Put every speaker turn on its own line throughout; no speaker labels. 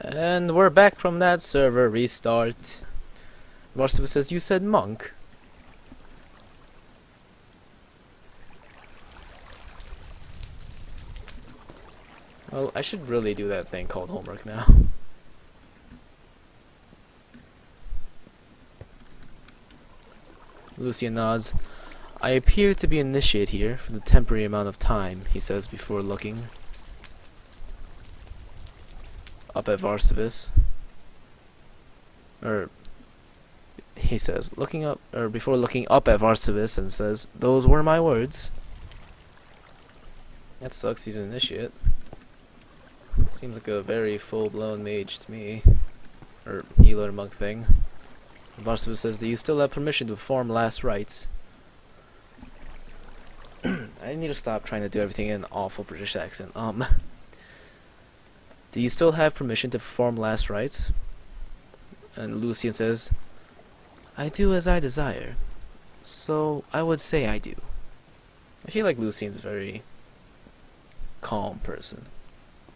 And we're back from that server restart. Varstivus says, you said monk. Well, I should really do that thing called homework now. Lucian nods. I appear to be initiate here for the temporary amount of time, he says before looking up at Varstivus. He says, before looking up at Varstivus and says, those were my words. That sucks, he's an initiate. Seems like a very full-blown mage to me. Or healer monk thing. Varstivus says, do you still have permission to perform last rites? I need to stop trying to do everything in an awful British accent. Do you still have permission to perform last rites? And Lucian says, I do as I desire. So, I would say I do. I feel like Lucian's a very calm person.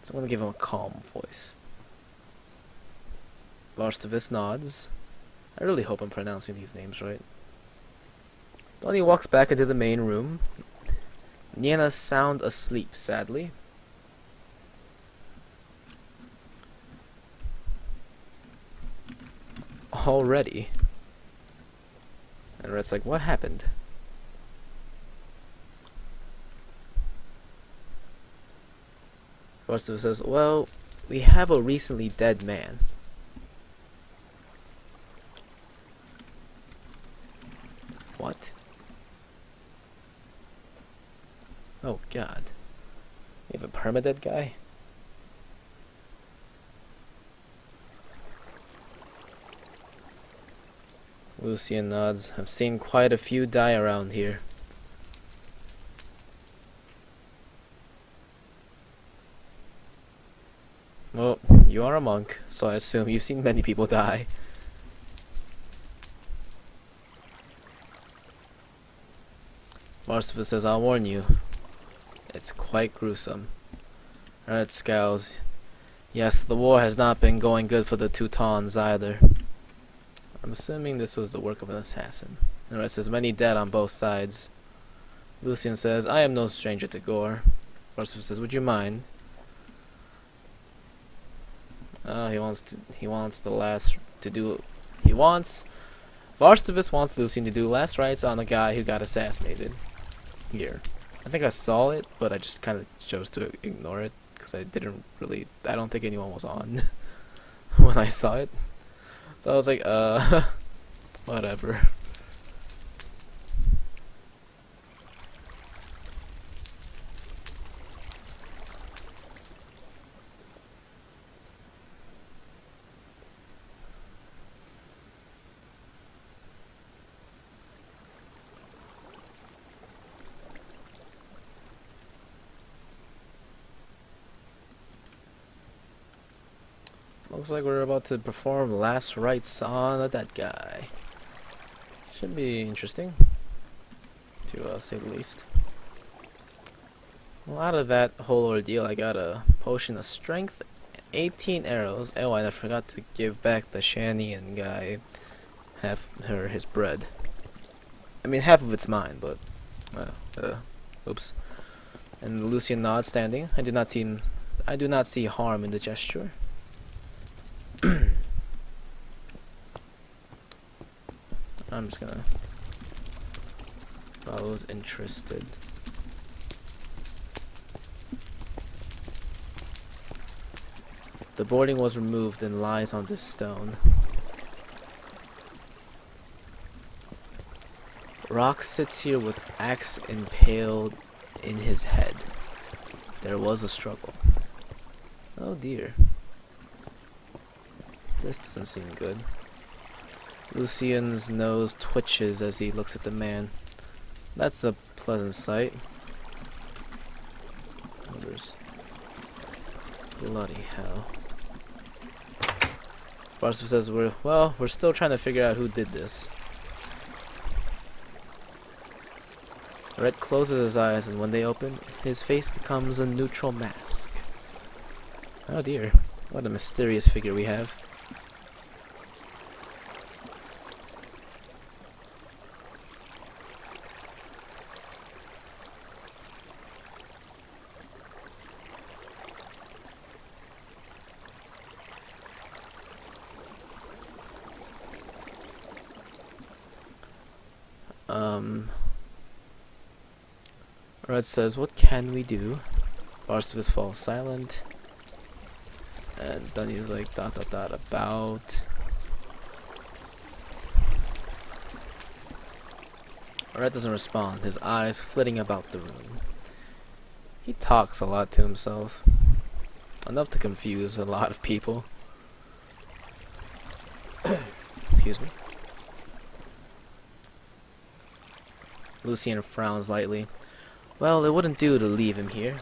So I'm gonna give him a calm voice. Varstivus nods. I really hope I'm pronouncing these names right. Then he walks back into the main room. Niana's sound asleep, sadly. Already. And Red's like, what happened? Varstivus says, well, we have a recently dead man. What? Oh god. You have a permadead guy? Lucian nods. I've seen quite a few die around here. Well, you are a monk, so I assume you've seen many people die. Varstivus says, I'll warn you. It's quite gruesome. Red scowls. Yes, the war has not been going good for the Teutons either. I'm assuming this was the work of an assassin. And Red says, many dead on both sides. Lucian says, I am no stranger to gore. Varstivus says, would you mind? Varstivus wants Lucian to do last rites on the guy who got assassinated. Here. I think I saw it, but I just kind of chose to ignore it, because I don't think anyone was on when I saw it. So I was like, whatever. Looks like we're about to perform last rites on a dead guy. Should be interesting, to say the least. Well, out of that whole ordeal, I got a potion of strength, 18 arrows. Oh, and I forgot to give back the Shanian guy his bread. I mean, half of it's mine, but oops. And Lucian nods, standing. I do not see harm in the gesture. I'm just gonna follows interested. The boarding was removed and lies on this stone. Rock sits here with axe impaled in his head. There was a struggle. Oh dear. This doesn't seem good. Lucian's nose twitches as he looks at the man. That's a pleasant sight. Others. Bloody hell. Varstivus says, we're still trying to figure out who did this. Red closes his eyes, and when they open, his face becomes a neutral mask. Oh dear. What a mysterious figure we have. Red says, what can we do? Varstivus falls silent. And Dunny's like, dot dot dot about. Red doesn't respond, his eyes flitting about the room. He talks a lot to himself. Enough to confuse a lot of people. Excuse me. Lucian frowns lightly. Well, it wouldn't do to leave him here.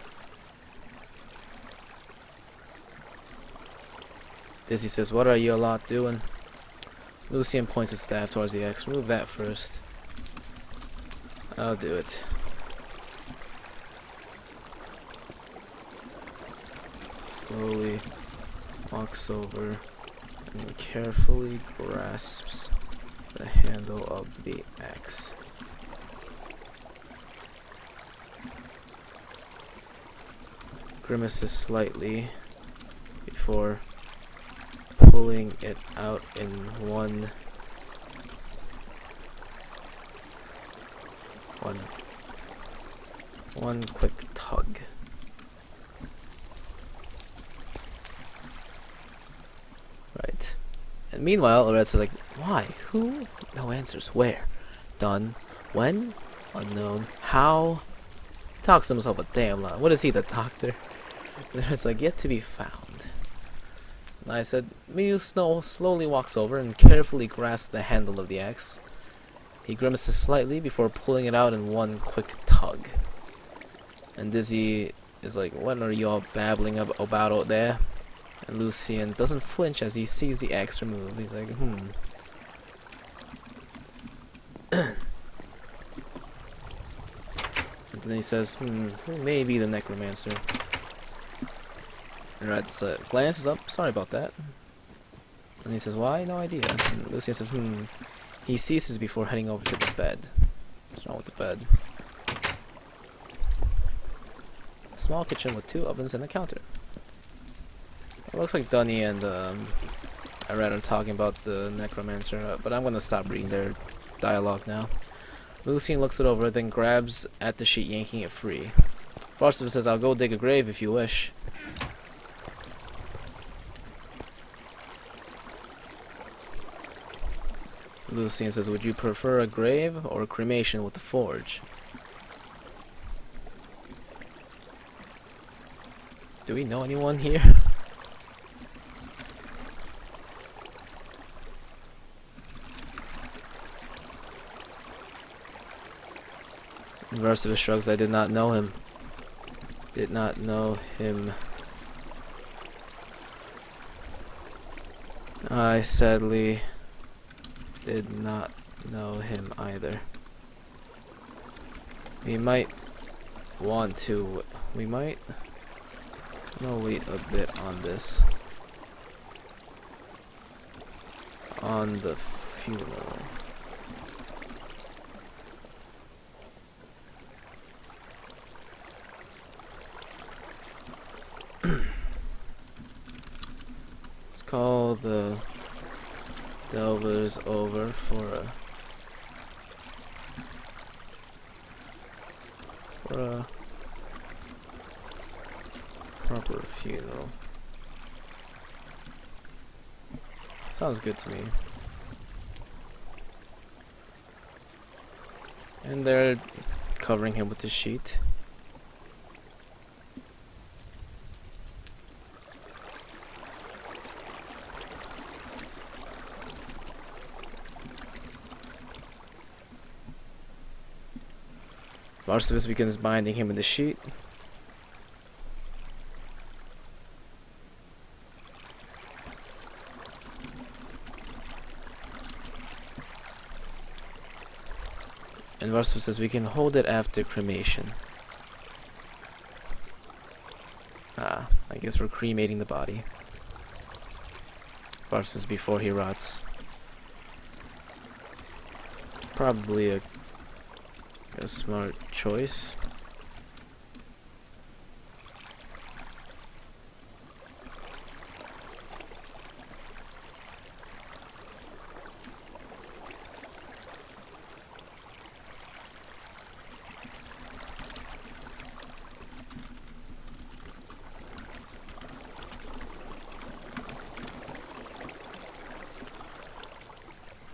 Dizzy says, what are you lot doing? Lucian points his staff towards the X. Remove that first. I'll do it. Slowly walks over and carefully grasps the handle of the axe. Grimaces slightly before pulling it out in one quick tug. Right. And meanwhile, Red says like, why? Who? No answers. Where? Done. When? Unknown. How? Talks to himself a damn lot. What is he, the doctor? It's like, yet to be found. And I said, Miu Snow slowly walks over and carefully grasps the handle of the axe. He grimaces slightly before pulling it out in one quick tug. And Dizzy is like, what are you all babbling about out there? And Lucian doesn't flinch as he sees the axe removed. He's like, And then he says, who may be the necromancer? And Red glances up, sorry about that. And he says, why? No idea. And Lucian says, He ceases before heading over to the bed. What's wrong with the bed? A small kitchen with 2 ovens and a counter. It looks like Dunny and Red are talking about the necromancer, but I'm gonna stop reading their dialogue now. Lucian looks it over, then grabs at the sheet, yanking it free. Varstivus says, I'll go dig a grave if you wish. Lucian says, would you prefer a grave or a cremation with the forge? Do we know anyone here? Varstivus shrugs, I did not know him. Did not know him. I sadly did not know him either. We might want to. We might. No, wait a bit on this. On the funeral. Let's call the Delvers over for a proper funeral. Sounds good to me. And they're covering him with the sheet. Varstivus begins binding him in the sheet. And Varstivus says we can hold it after cremation. Ah, I guess we're cremating the body. Varstivus before he rots. Probably a smart choice.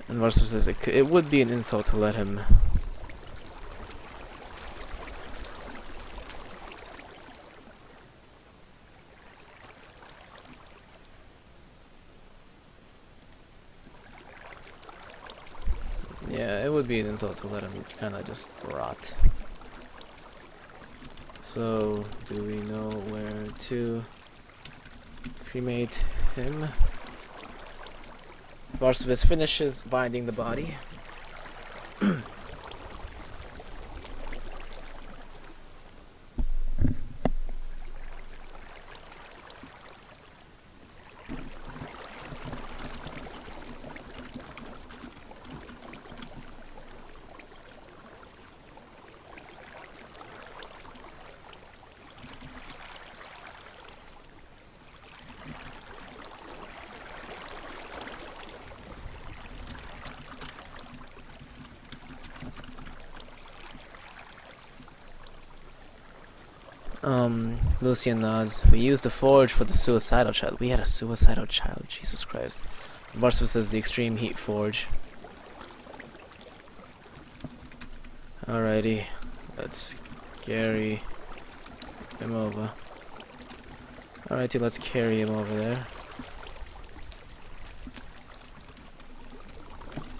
And Varstivus says it would be an insult to let him. Yeah, it would be an insult to let him kind of just rot. So, do we know where to cremate him? Varstivus finishes binding the body. Lucian nods. We used the forge for the suicidal child. We had a suicidal child, Jesus Christ. Varstivus says the extreme heat forge. Alrighty, let's carry him over. Alrighty, let's carry him over there.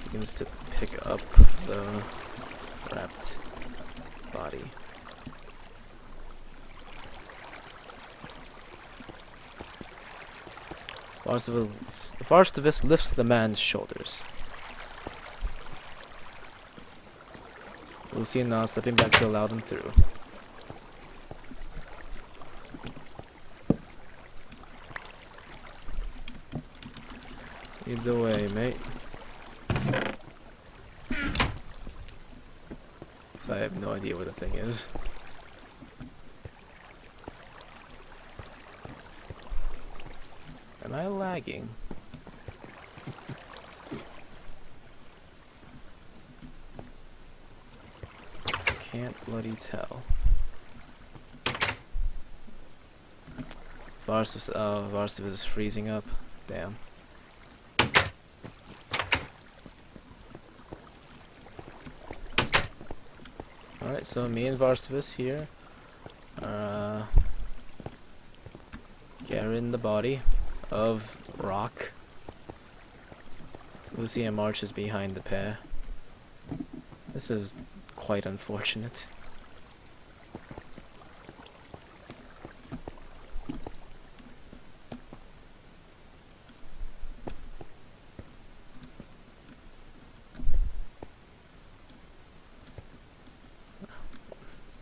Begins to pick up the wrapped body. Varstivus lifts the man's shoulders. Lucian now stepping back to allow them through. Lead the way, mate. So I have no idea where the thing is. Am I lagging? Can't bloody tell. Varstivus is freezing up. Damn. Alright, so me and Varstivus here are carrying the body of Rock. Lucian marches behind the pair. This is quite unfortunate.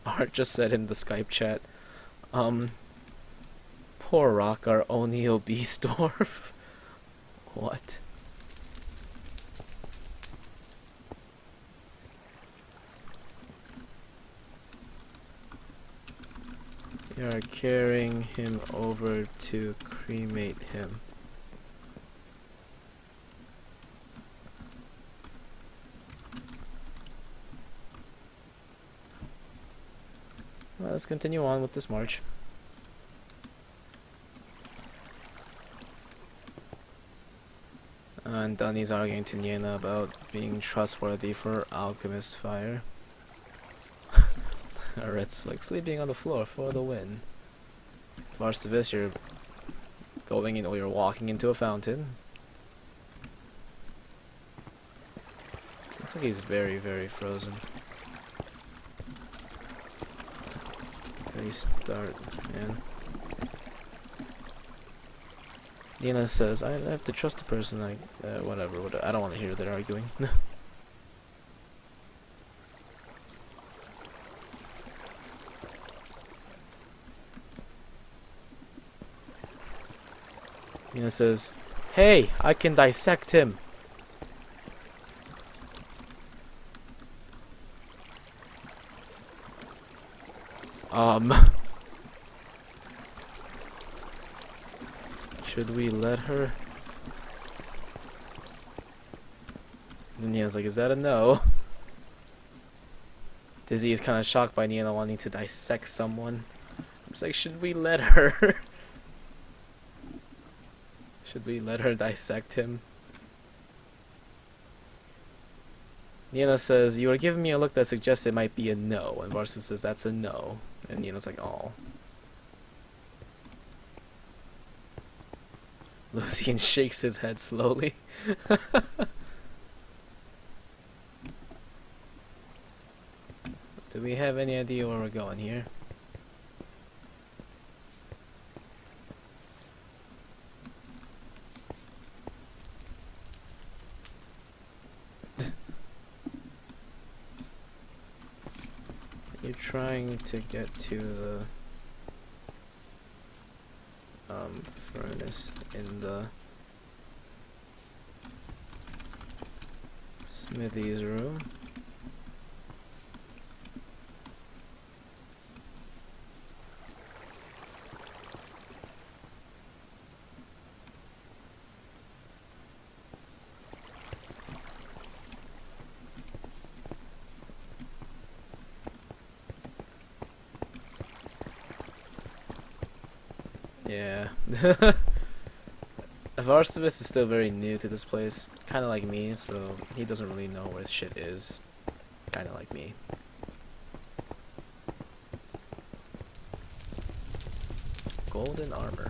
Art just said in the Skype chat, poor Rock, our only obese dwarf. What? We are carrying him over to cremate him. Well, let's continue on with this march. And Dunny's arguing to Niena about being trustworthy for alchemist fire. Or it's like sleeping on the floor for the win. Varstivus, you're going in, or you're walking into a fountain. Looks like he's very, very frozen. Restart, man. Niena says, I have to trust the person, whatever, I don't want to hear that arguing. Niena says, Hey, I can dissect him. Should we let her? And Nina's like, is that a no? Dizzy is kind of shocked by Nina wanting to dissect someone. I'm just like, should we let her? Should we let her dissect him? Nina says, you are giving me a look that suggests it might be a no. And Varstivus says, that's a no. And Nina's like, oh. Lucian shakes his head slowly. Do we have any idea where we're going here? You're trying to get to the furnace in the Smithy's room. Yeah. Varstivus is still very new to this place, kind of like me, so he doesn't really know where shit is. Kind of like me. Golden armor.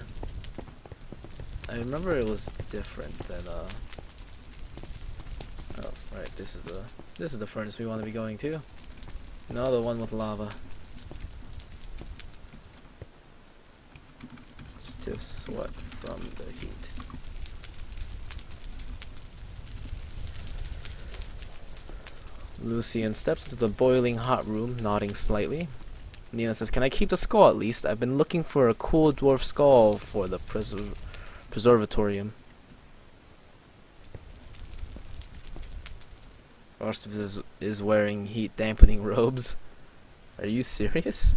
I remember it was different than oh, right, this is the furnace we want to be going to. No, the one with lava. Still sweat from the heat. Lucian steps into the boiling hot room, nodding slightly. Nina says, can I keep the skull at least? I've been looking for a cool dwarf skull for the preservatorium. Varstivus is wearing heat dampening robes. Are you serious?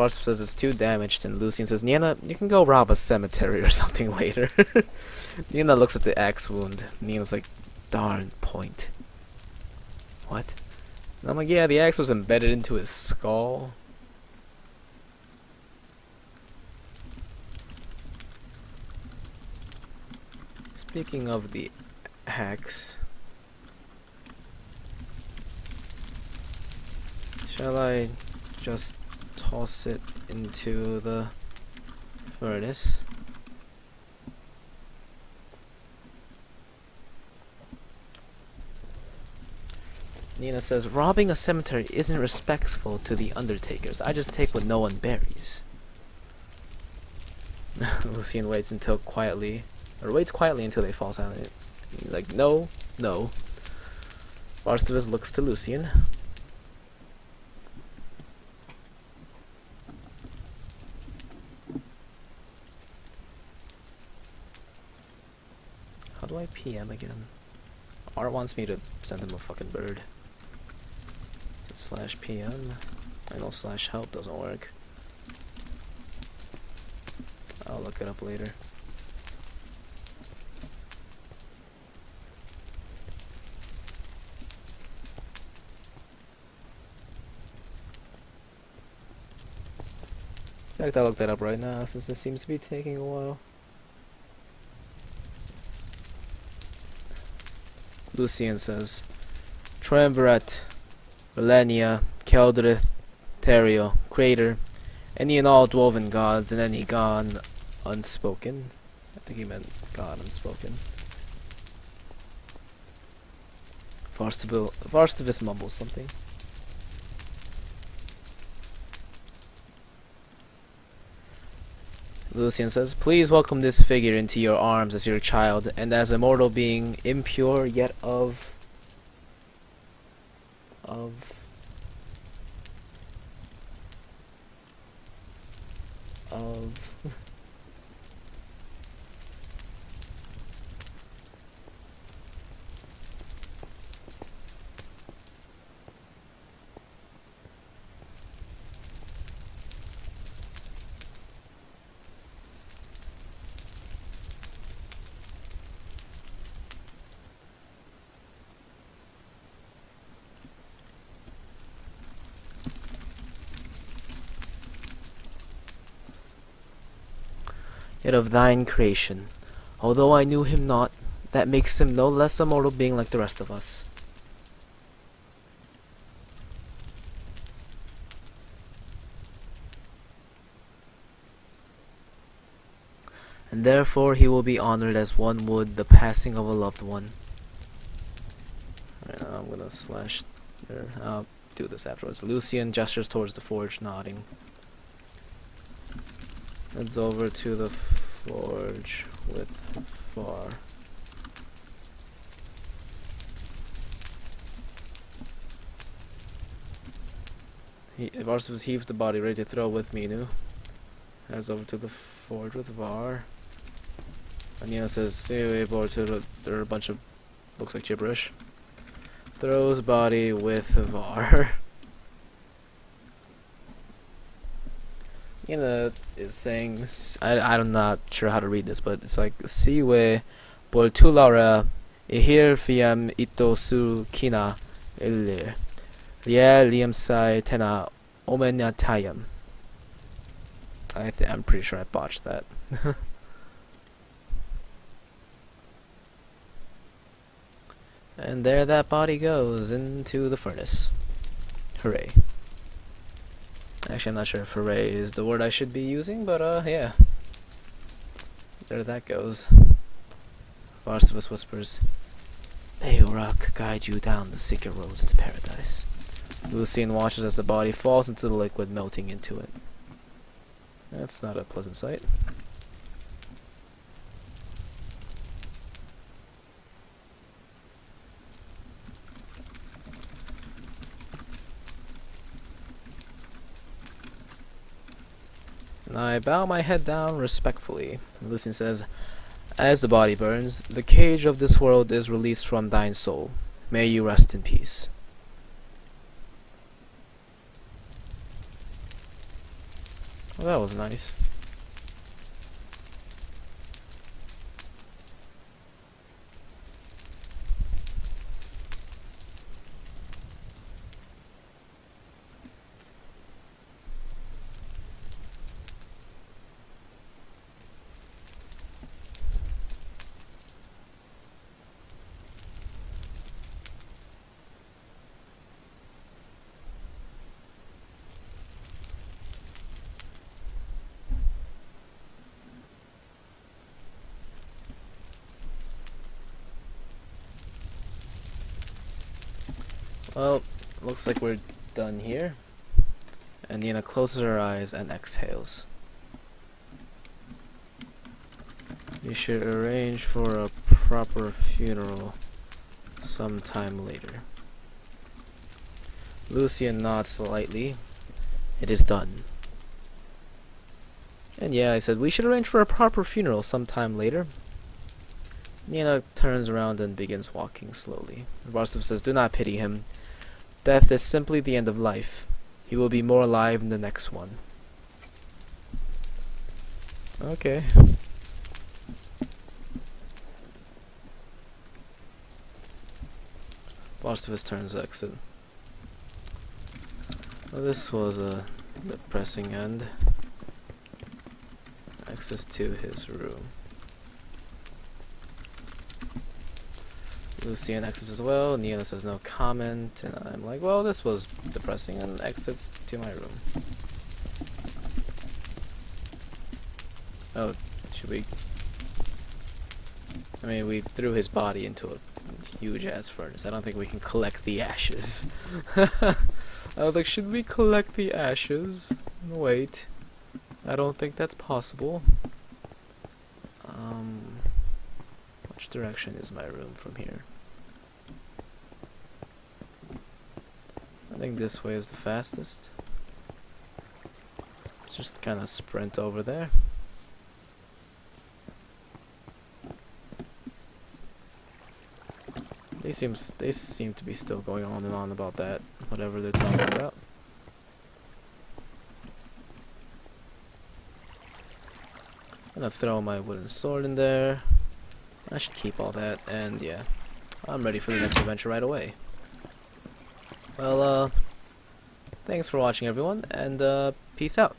Varstivus says it's too damaged, and Lucian says, Nina, you can go rob a cemetery or something later. Nina looks at the axe wound. Nina's like, darn point. What? And I'm like, yeah, the axe was embedded into his skull. Speaking of the axe, shall I just toss it into the furnace? Nina says, robbing a cemetery isn't respectful to the undertakers. I just take what no one buries. Lucian waits quietly until they fall silent. He's like, no, no. Varstivus looks to Lucian. How do I PM again? Art wants me to send him a fucking bird. Slash PM. I know slash help doesn't work. I'll look it up later. In fact, I'll look that up right now since this seems to be taking a while. Lucian says, Triumvirate, Relenia, Keldrith, Terio, Crater, any and all dwarven gods, and any god unspoken. I think he meant god unspoken. Varstivus mumbles something. Lucian says, please welcome this figure into your arms as your child, and as a mortal being, impure yet of of yet of thine creation. Although I knew him not, that makes him no less a mortal being like the rest of us. And therefore he will be honored as one would the passing of a loved one. Right, I'm gonna slash there. I'll do this afterwards. Lucian gestures towards the forge, nodding. Heads over to the forge with Var. Varstivus heaves the body, ready to throw with Minu. Heads over to the forge with Var. Anina says, see you able to there are a bunch of looks like gibberish. Throws body with Var. Nina is saying, I'm not sure how to read this, but it's like, siwe boltulara ihir fiam ito su kina ilir. Lia liam sai tena omenatayam. I'm pretty sure I botched that. And there that body goes into the furnace. Hooray. Actually, I'm not sure if hooray is the word I should be using, but yeah. There that goes. Varstivus whispers, may Urak guide you down the secret roads to paradise. Lucian watches as the body falls into the liquid, melting into it. That's not a pleasant sight. And I bow my head down respectfully. Lucian says, as the body burns, the cage of this world is released from thine soul. May you rest in peace. Well, that was nice. Well, looks like we're done here. And Nina closes her eyes and exhales. You should arrange for a proper funeral sometime later. Lucian nods slightly. It is done. And yeah, I said we should arrange for a proper funeral sometime later. Nina turns around and begins walking slowly. Varstivus says, do not pity him. Death is simply the end of life. He will be more alive in the next one. Okay. Varstivus turns to exit. Well, this was a depressing end. Access to his room. Lucian exits as well. Nina says no comment, and I'm like, well, this was depressing, and exits to my room. Oh, should we? I mean, we threw his body into a huge ass furnace. I don't think we can collect the ashes. I was like, should we collect the ashes? Wait. I don't think that's possible. Which direction is my room from here? I think this way is the fastest. Let's just kind of sprint over there. They seem to be still going on and on about that, whatever they're talking about. I'm gonna throw my wooden sword in there. I should keep all that, and yeah, I'm ready for the next adventure right away. Well, thanks for watching everyone, and peace out.